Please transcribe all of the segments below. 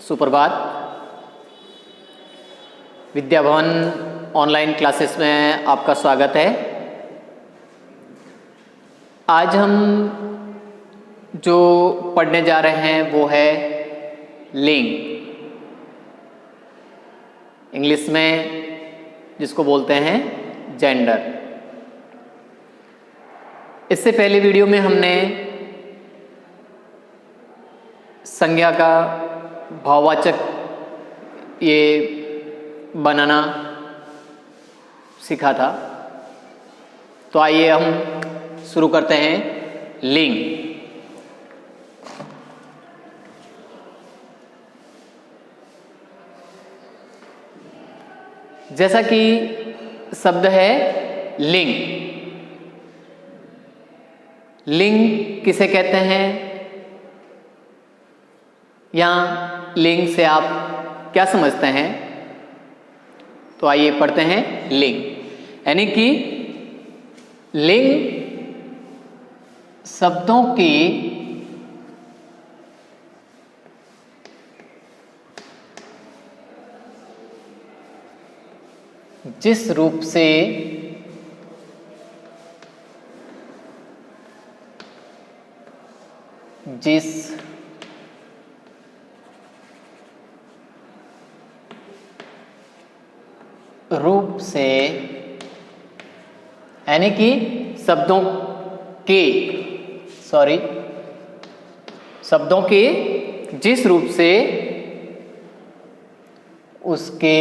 सुप्रभात। Vidya Bhavan online classes में आपका स्वागत है। आज हम जो पढ़ने जा रहे हैं वो है लिंग, इंग्लिश में जिसको बोलते हैं जेंडर। इससे पहले वीडियो में हमने संज्ञा का भाववाचक ये बनाना सीखा था। तो आइए हम शुरू करते हैं लिंग। जैसा कि शब्द है लिंग, लिंग किसे कहते हैं या लिंग से आप क्या समझते हैं? तो आइए पढ़ते हैं लिंग। यानी कि लिंग शब्दों की जिस रूप से यानी कि शब्दों के जिस रूप से उसके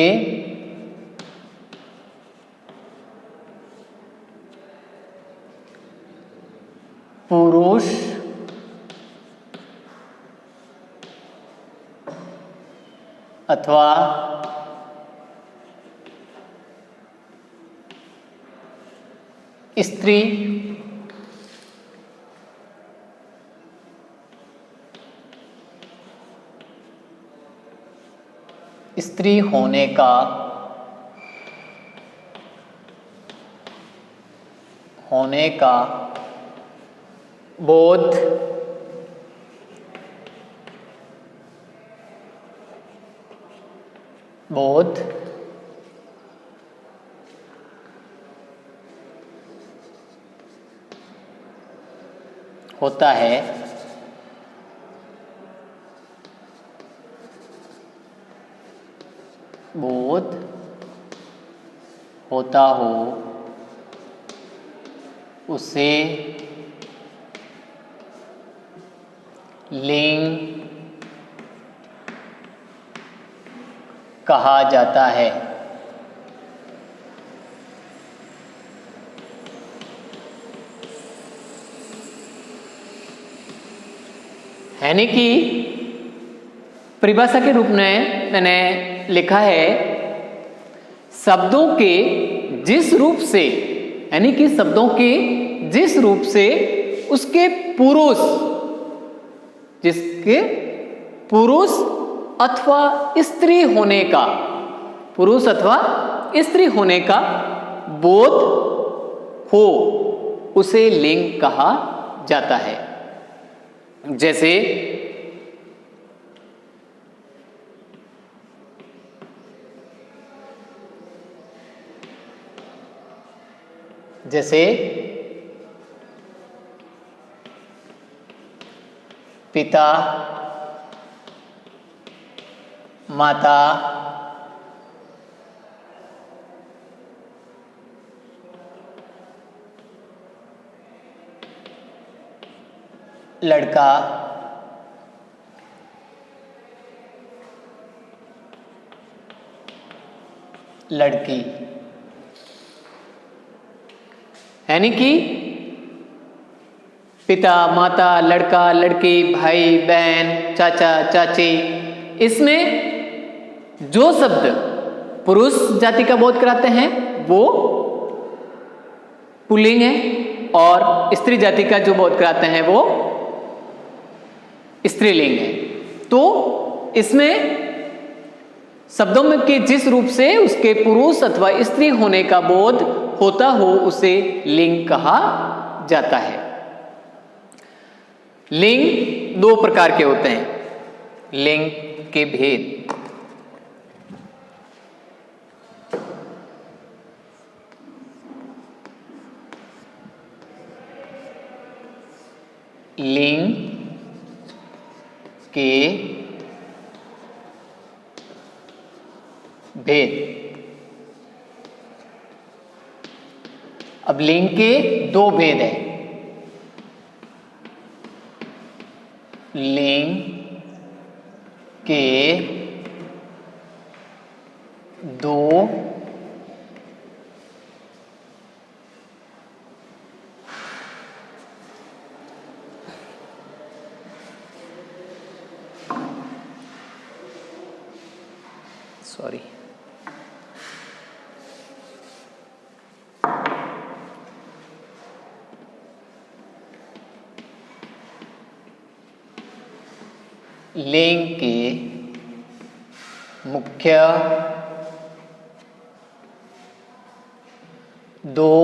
पुरुष अथवा स्त्री होने का बोध होता है। बोध होता हो उसे लिंग कहा जाता है। यानी कि परिभाषा के रूप में मैंने लिखा है शब्दों के जिस रूप से, यानी कि शब्दों के जिस रूप से उसके पुरुष अथवा स्त्री होने का बोध हो उसे लिंग कहा जाता है। जैसे पिता, माता, लड़का, लड़की। यानी कि पिता, माता, लड़का, लड़की, भाई, बहन, चाचा, चाची, इसमें जो शब्द पुरुष जाति का बोध कराते हैं वो पुल्लिंग है, और स्त्री जाति का जो बोध कराते हैं वो स्त्रीलिंग है। तो इसमें शब्दों में के जिस रूप से उसके पुरुष अथवा स्त्री होने का बोध होता हो उसे लिंग कहा जाता है। लिंग दो प्रकार के होते हैं, लिंग के भेद। लिंग के भेद। अब लिंग के दो भेद हैं। लिंग के दो सॉरी लिंग के मुख्य दो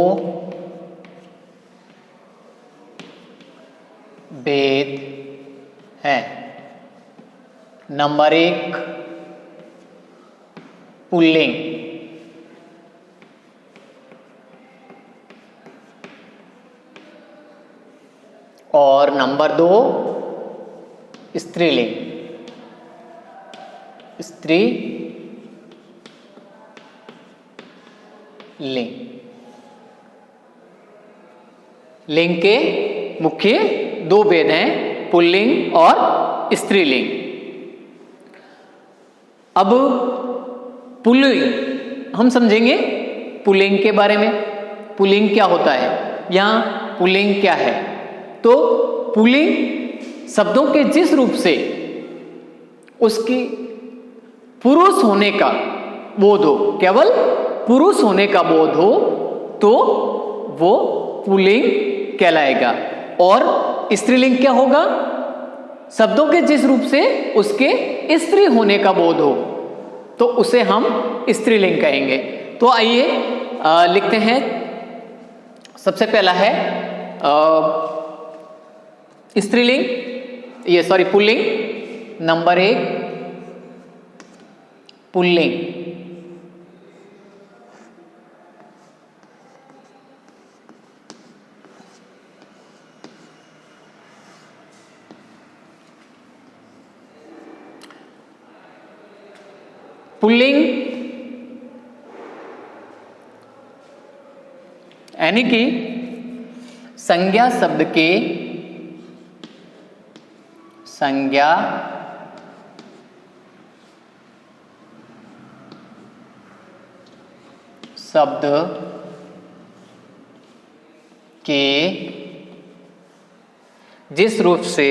भेद हैं। नंबर 1 पुल्लिंग और नंबर 2 स्त्रीलिंग। लिंग। लिंग के मुख्य दो भेद हैं, पुल्लिंग और स्त्रीलिंग। अब पुल्लिंग हम समझेंगे पुल्लिंग के बारे में। पुल्लिंग क्या होता है, यहां पुल्लिंग क्या है। तो पुल्लिंग शब्दों के जिस रूप से उसकी पुरुष होने का बोध हो, केवल पुरुष होने का बोध हो, तो वो पुल्लिंग कहलाएगा। और स्त्रीलिंग क्या होगा, शब्दों के जिस रूप से उसके स्त्री होने का बोध हो, तो उसे हम स्त्रीलिंग कहेंगे। तो आइए लिखते हैं। सबसे पहला है स्त्रीलिंग, ये sorry pulling. Number 1 pulling. Pulling यानी कि संज्ञा शब्द के जिस रूप से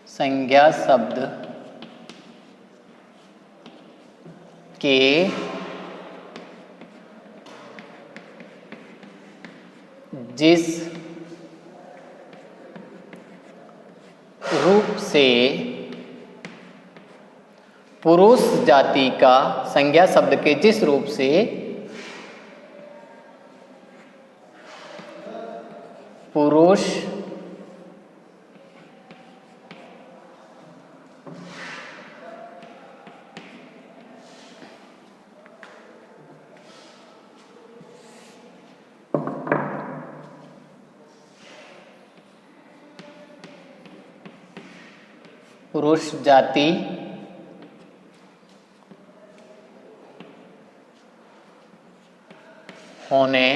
संज्ञा शब्द के जिस रूप से पुरुष जाति का, संज्ञा शब्द के जिस रूप से पुरुष जाति होने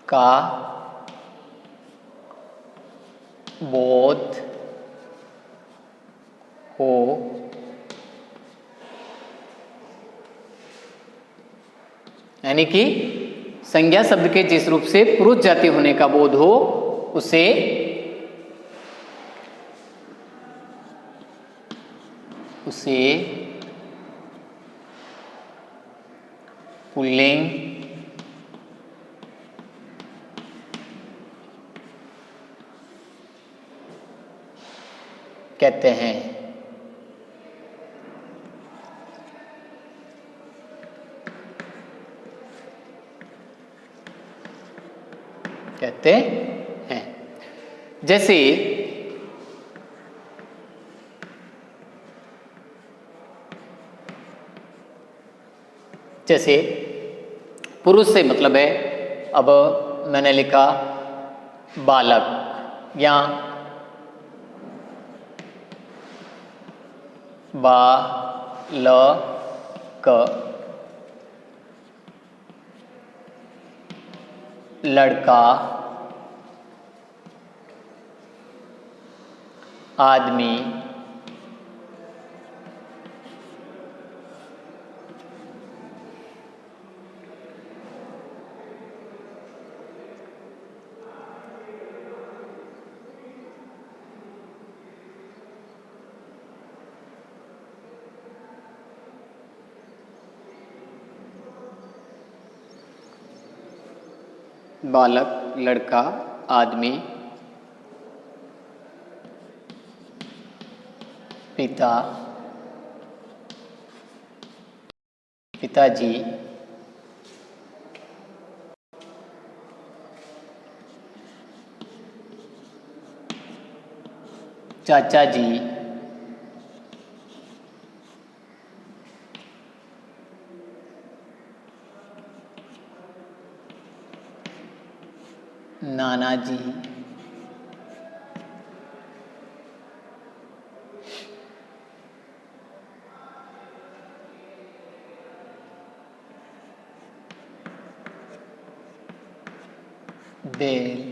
का बोध हो, यानी कि संज्ञा शब्द के जिस रूप से पुरुष जाति होने का बोध हो, उसे पुल्लिंग कहते हैं। कहते हैं जैसे जैसे पुरुष से मतलब है, अब मैंने लिखा बालक या बालक, लड़का, आदमी, बालक, लड़का, आदमी, पिता, पिताजी, चाचा जी, नाना जी, बेल,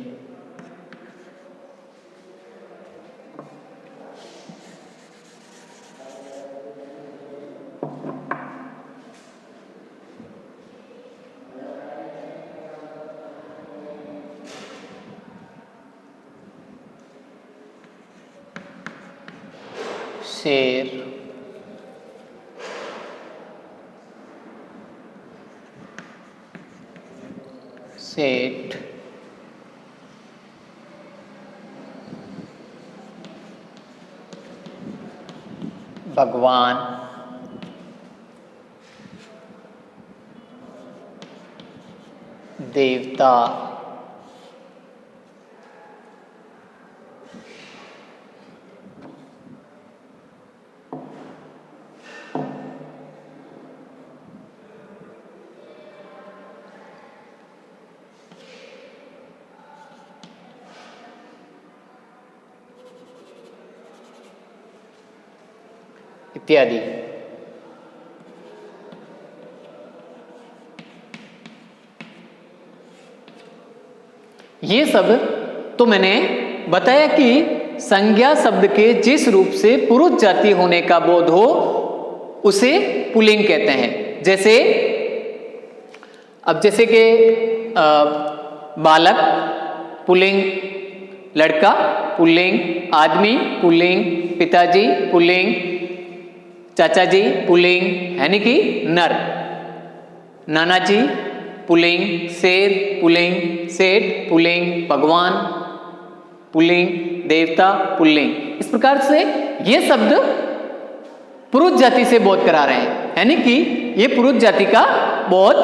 शेर, सेठ, भगवान, देवता, इत्यादि। ये सब तो मैंने बताया कि संज्ञा शब्द के जिस रूप से पुरुष जाति होने का बोध हो उसे पुल्लिंग कहते हैं। जैसे अब जैसे कि बालक पुल्लिंग, लड़का पुल्लिंग, आदमी पुल्लिंग, पिताजी पुल्लिंग, चाचा जी पुल्लिंग यानी कि नर, नाना जी पुल्लिंग, शेर पुल्लिंग, सेठ पुल्लिंग, भगवान पुल्लिंग, देवता पुल्लिंग। इस प्रकार से ये शब्द पुरुष जाति से बोध करा रहे हैं, यानी कि ये पुरुष जाति का बोध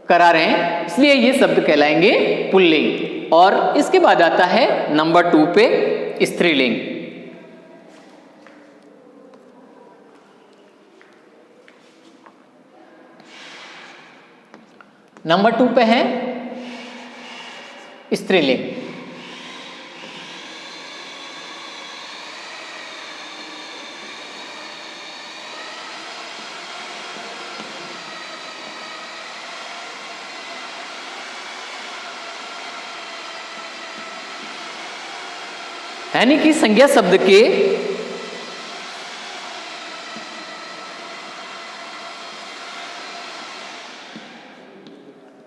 करा रहे हैं, इसलिए ये शब्द कहलाएंगे पुल्लिंग। और इसके बाद आता है नंबर 2 पे स्त्रीलिंग। नंबर 2 पे है स्त्रीलिंग। यानी कि संज्ञा शब्द के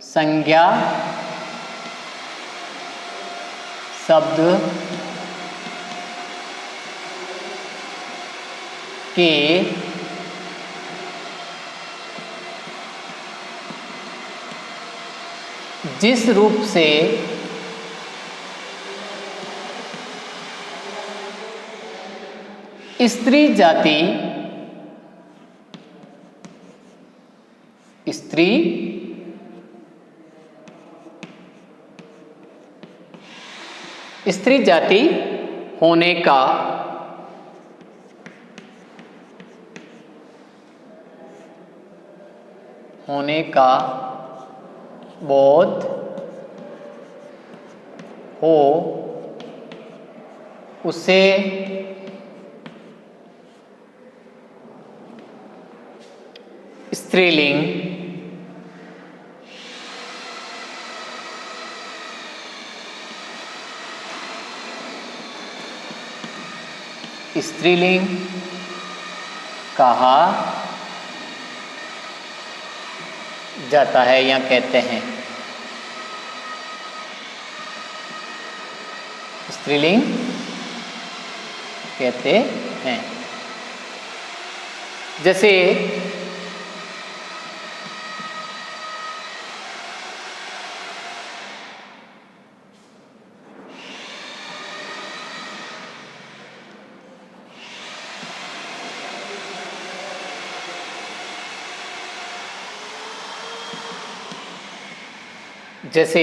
संज्ञा शब्द के जिस रूप से स्त्री जाति होने का बोध हो उसे स्त्रीलिंग कहा जाता है या कहते हैं। स्त्रीलिंग कहते हैं। जैसे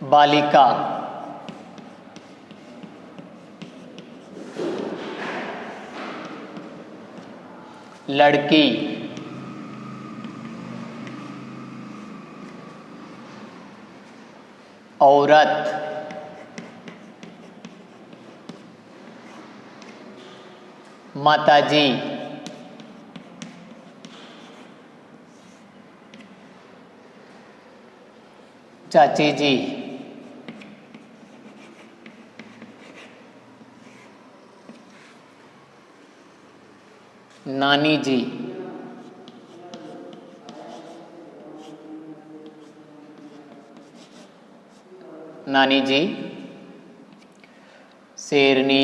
बालिका, लड़की, औरत, माताजी, चाची जी, नानी जी, शेरनी,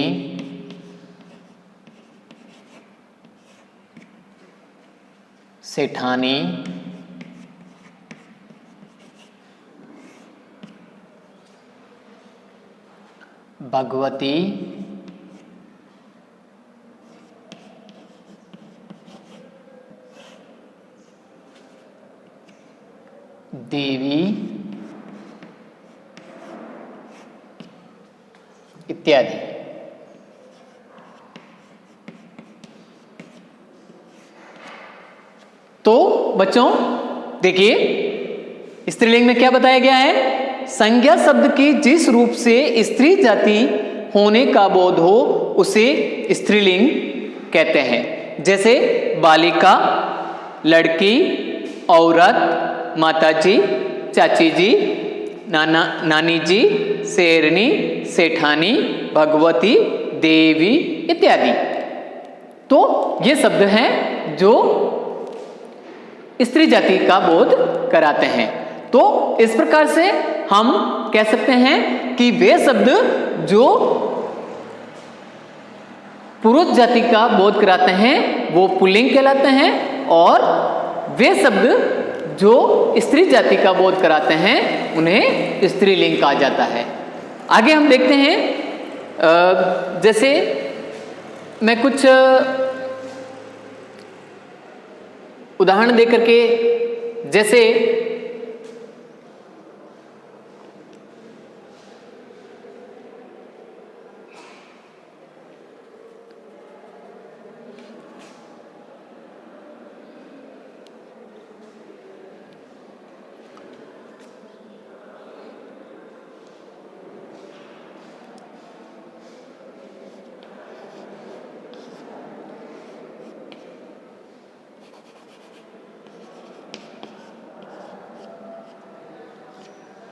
सेठानी, भगवती, देवी इत्यादि। तो बच्चों देखिए, स्त्रीलिंग में क्या बताया गया है? संज्ञा शब्द की जिस रूप से स्त्री जाति होने का बोध हो उसे स्त्रीलिंग कहते हैं। जैसे बालिका, लड़की, औरत, माताजी, चाची जी, नानी जी, शेरनी, सेठानी, भगवती, देवी इत्यादि। तो ये शब्द हैं जो स्त्री जाति का बोध कराते हैं। तो इस प्रकार से हम कह सकते हैं कि वे शब्द जो पुरुष जाति का बोध कराते हैं वो पुल्लिंग कहलाते हैं, और वे शब्द जो स्त्री जाति का बोध कराते हैं उन्हें स्त्रीलिंग कहा जाता है। आगे हम देखते हैं, जैसे मैं कुछ उदाहरण दे करके, जैसे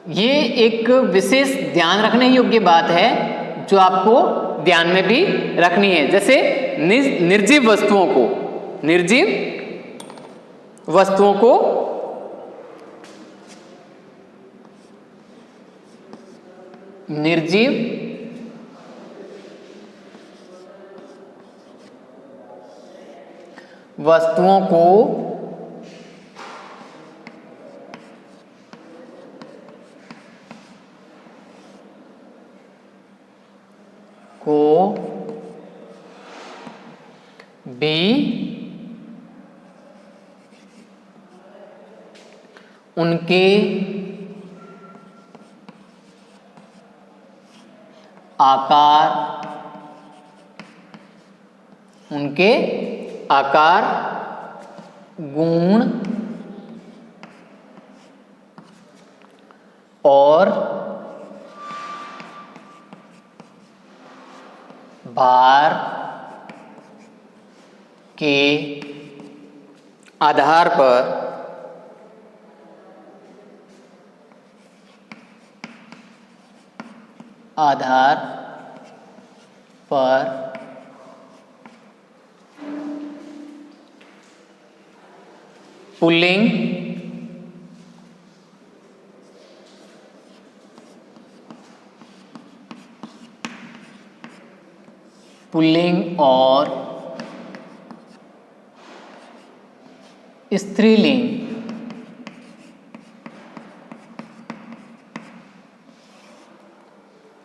ये एक विशेष ध्यान रखने योग्य बात है जो आपको ध्यान में भी रखनी है। जैसे निर्जीव वस्तुओं को निर्जीव वस्तुओं को को भी उनके आकार, गुण और भार के आधार पर पुल्लिंग और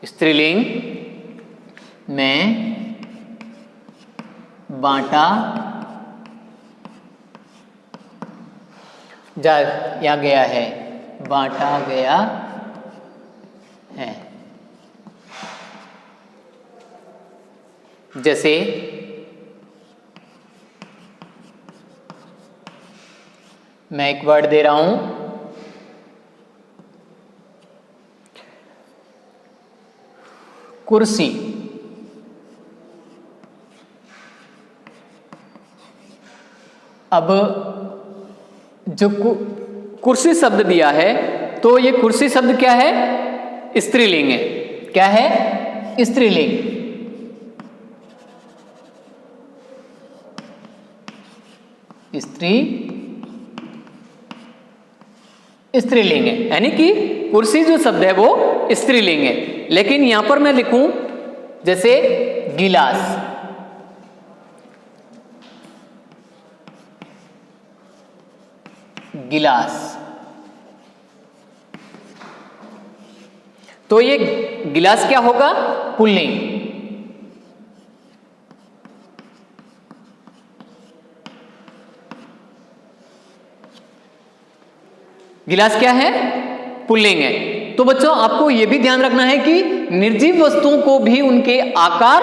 स्त्रीलिंग में बांटा गया है, बांटा गया है। जैसे मैं एक वर्ड दे रहा हूं, कुर्सी। अब जो कुर्सी शब्द दिया है तो ये कुर्सी शब्द क्या है? स्त्रीलिंग है। क्या है? स्त्रीलिंग। स्त्रीलिंग है, यानी कि कुर्सी जो शब्द है वो स्त्रीलिंग है। लेकिन यहां पर मैं लिखूं जैसे गिलास, तो ये गिलास क्या होगा? पुल्लिंग। गिलास क्या है? पुल्लिंग है। तो बच्चों आपको यह भी ध्यान रखना है कि निर्जीव वस्तुओं को भी उनके आकार,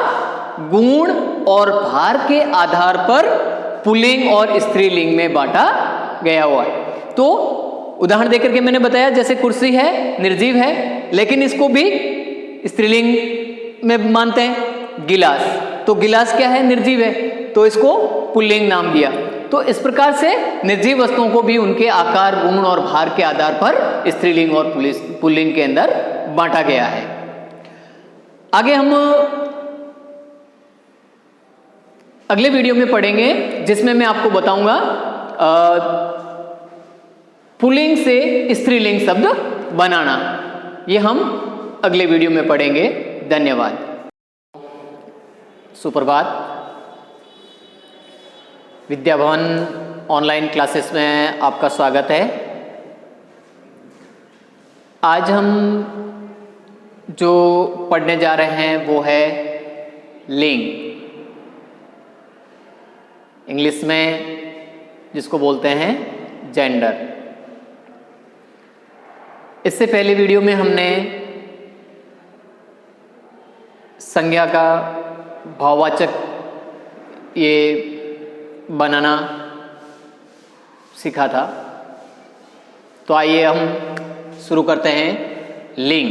गुण और भार के आधार पर पुल्लिंग और स्त्रीलिंग में बांटा गया हुआ है। तो उदाहरण देकर के मैंने बताया, जैसे कुर्सी है, निर्जीव है, लेकिन इसको भी स्त्रीलिंग में मानते हैं। गिलास, तो गिलास क्या है? निर्जीव है, तो इसको पुल्लिंग नाम दिया। तो इस प्रकार से निर्जीव वस्तुओं को भी उनके आकार, गुण और भार के आधार पर स्त्रीलिंग और पुल्लिंग के अंदर बांटा गया है। आगे हम अगले वीडियो में पढ़ेंगे, जिसमें मैं आपको बताऊंगा पुल्लिंग से स्त्रीलिंग शब्द बनाना। ये हम अगले वीडियो में पढ़ेंगे। धन्यवाद। सुप्रभात। विद्या भवन ऑनलाइन क्लासेस में आपका स्वागत है। आज हम जो पढ़ने जा रहे हैं वो है लिंग, इंग्लिश में जिसको बोलते हैं जेंडर। इससे पहले वीडियो में हमने संज्ञा का भाववाचक ये बनाना सीखा था। तो आइए हम शुरू करते हैं लिंग।